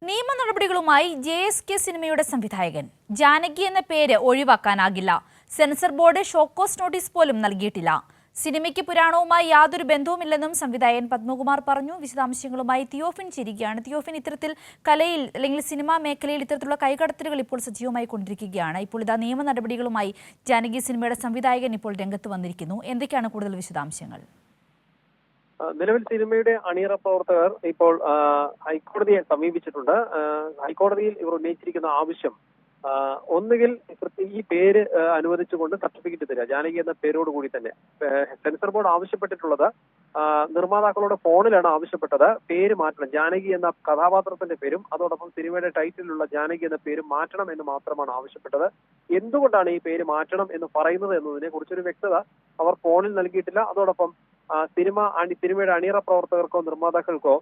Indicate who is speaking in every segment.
Speaker 1: നിയമ നടപടികളുമായി JSK സിനിമയുടെ സംവിധായകൻ ജാനകി എന്ന പേര് ഒഴിവാക്കാനാകില്ല. സെൻസർ ബോർഡ് ഷോക്കോസ് നോട്ടീസ് പോലും നൽകിയിട്ടില്ല. സിനിമയ്ക്ക് പുരാണവുമായി യാതൊരു ബന്ധവുമില്ലെന്നും സംവിധായകൻ പത്മകുമാർ പറഞ്ഞു. വിശദാംശങ്ങളുമായി തിയോഫിൻ ചേരുകയാണ്. തിയോഫിൻ, ഇത്തരത്തിൽ കലയിൽ അല്ലെങ്കിൽ സിനിമാ മേഖലയിൽ ഇത്തരത്തിലുള്ള കൈകടത്തലുകൾ ഇപ്പോൾ സജീവമായി കൊണ്ടിരിക്കുകയാണ്. ഇപ്പോൾ ഇതാ നിയമ നടപടികളുമായി ജാനകി സിനിമയുടെ സംവിധായകൻ ഇപ്പോൾ രംഗത്ത് വന്നിരിക്കുന്നു. എന്തൊക്കെയാണ് കൂടുതൽ വിശദാംശങ്ങൾ?
Speaker 2: നിലവിൽ സിനിമയുടെ അണിയറ പ്രവർത്തകർ ഇപ്പോൾ ഹൈക്കോടതിയെ സമീപിച്ചിട്ടുണ്ട്. ഹൈക്കോടതിയിൽ ഇവർ ഉന്നയിച്ചിരിക്കുന്ന ആവശ്യം ഒന്നുകിൽ ഈ പേര് അനുവദിച്ചുകൊണ്ട് സർട്ടിഫിക്കറ്റ് തരിക, ജാനകി എന്ന പേരോടുകൂടി തന്നെ. സെൻസർ ബോർഡ് ആവശ്യപ്പെട്ടിട്ടുള്ളത് നിർമ്മാതാക്കളുടെ ഫോണിലാണ് ആവശ്യപ്പെട്ടത്. പേര് മാറ്റണം, ജാനകി എന്ന കഥാപാത്രത്തിന്റെ പേരും അതോടൊപ്പം സിനിമയുടെ ടൈറ്റിലുള്ള ജാനകി എന്ന പേരും മാറ്റണം എന്ന് മാത്രമാണ് ആവശ്യപ്പെട്ടത്. എന്തുകൊണ്ടാണ് ഈ പേര് മാറ്റണം എന്ന് പറയുന്നത് എന്നതിനെ കുറിച്ചൊരു വ്യക്തത അവർ ഫോണിൽ നൽകിയിട്ടില്ല. അതോടൊപ്പം സിനിമയുടെ അണിയറ പ്രവർത്തകർക്കോ നിർമ്മാതാക്കൾക്കോ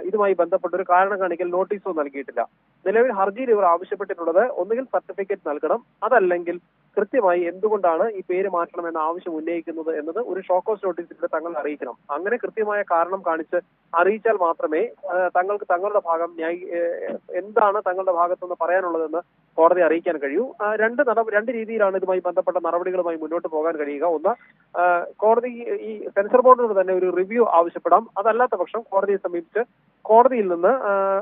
Speaker 2: ഇതുമായി ബന്ധപ്പെട്ട ഒരു കാരണം കാണിക്കൽ നോട്ടീസോ നൽകിയിട്ടില്ല. നിലവിൽ ഹർജിയിൽ ഇവർ ആവശ്യപ്പെട്ടിട്ടുള്ളത് ഒന്നുകിൽ സർട്ടിഫിക്കറ്റ് നൽകണം, അതല്ലെങ്കിൽ കൃത്യമായി എന്തുകൊണ്ടാണ് ഈ പേര് മാറ്റണമെന്ന ആവശ്യം ഉന്നയിക്കുന്നത് എന്നത് ഒരു ഷോക്കോസ് നോട്ടീസിലൂടെ തങ്ങൾ അറിയിക്കണം. അങ്ങനെ കൃത്യമായ കാരണം കാണിച്ച് അറിയിച്ചാൽ മാത്രമേ തങ്ങൾക്ക് തങ്ങളുടെ ഭാഗം എന്താണ് തങ്ങളുടെ ഭാഗത്തുനിന്ന് പറയാനുള്ളതെന്ന് കോടതി അറിയിക്കാൻ കഴിയൂ. രണ്ട് രീതിയിലാണ് ഇതുമായി ബന്ധപ്പെട്ട നടപടികളുമായി മുന്നോട്ട് പോകാൻ കഴിയുക. ഒന്ന്, കോടതി ഈ സെൻസർ ബോർഡിനോട് തന്നെ ഒരു റിവ്യൂ ആവശ്യപ്പെടാം. അതല്ലാത്ത പക്ഷം കോടതിയെ സമീപിച്ച് കോടതിയിൽ നിന്ന്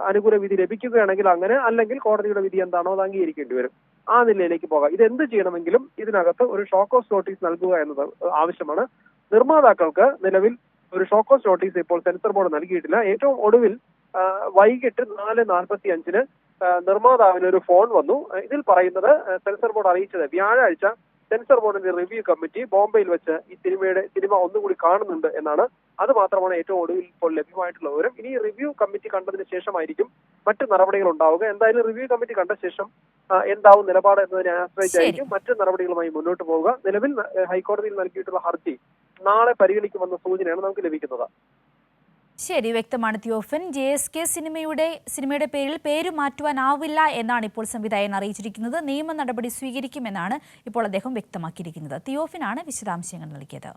Speaker 2: അനുകൂല വിധി ലഭിക്കുകയാണെങ്കിൽ അങ്ങനെ, അല്ലെങ്കിൽ കോടതിയുടെ വിധി എന്താണോ അത് അംഗീകരിക്കേണ്ടി വരും. ആ നിലയിലേക്ക് പോകാം. ഇതെന്ത് ചെയ്യണമെങ്കിലും ഇതിനകത്ത് ഒരു ഷോക്കോസ് നോട്ടീസ് നൽകുക എന്നത് ആവശ്യമാണ്. നിർമ്മാതാക്കൾക്ക് നിലവിൽ ഒരു ഷോക്കോസ് നോട്ടീസ് ഇപ്പോൾ സെൻസർ ബോർഡ് നൽകിയിട്ടില്ല. ഏറ്റവും ഒടുവിൽ വൈകിട്ട് 4:45 നിർമ്മാതാവിന് ഒരു ഫോൺ വന്നു. ഇതിൽ പറയുന്നത് സെൻസർ ബോർഡ് അറിയിച്ചത് വ്യാഴാഴ്ച സെൻസർ ബോർഡിന്റെ റിവ്യൂ കമ്മിറ്റി ബോംബെയിൽ വെച്ച് ഈ സിനിമ ഒന്നുകൂടി കാണുന്നുണ്ട് എന്നാണ്. അത് മാത്രമാണ് ഏറ്റവും ഒടുവിൽ ഇപ്പോൾ ലഭ്യമായിട്ടുള്ള വിവരം. ഇനി റിവ്യൂ കമ്മിറ്റി കണ്ടതിന് ശേഷമായിരിക്കും മറ്റു നടപടികൾ ഉണ്ടാവുക. എന്തായാലും റിവ്യൂ കമ്മിറ്റി കണ്ട ശേഷം എന്താവും നിലപാട് എന്നതിനെ ആശ്രയിച്ചായിരിക്കും മറ്റു നടപടികളുമായി മുന്നോട്ട് പോവുക. നിലവിൽ ഹൈക്കോടതിയിൽ നൽകിയിട്ടുള്ള ഹർജി നാളെ പരിഗണിക്കുമെന്ന സൂചനയാണ് നമുക്ക് ലഭിക്കുന്നത്.
Speaker 1: ശരി, വ്യക്തമാണ് തിയോഫിൻ. JSK സിനിമയുടെ പേരിൽ പേര് മാറ്റുവാനാവില്ല എന്നാണ് ഇപ്പോൾ സംവിധായകൻ അറിയിച്ചിരിക്കുന്നത്. നിയമ നടപടി സ്വീകരിക്കുമെന്നാണ് ഇപ്പോൾ അദ്ദേഹം വ്യക്തമാക്കിയിരിക്കുന്നത്. തിയോഫിനാണ് വിശദാംശങ്ങൾ നൽകിയത്.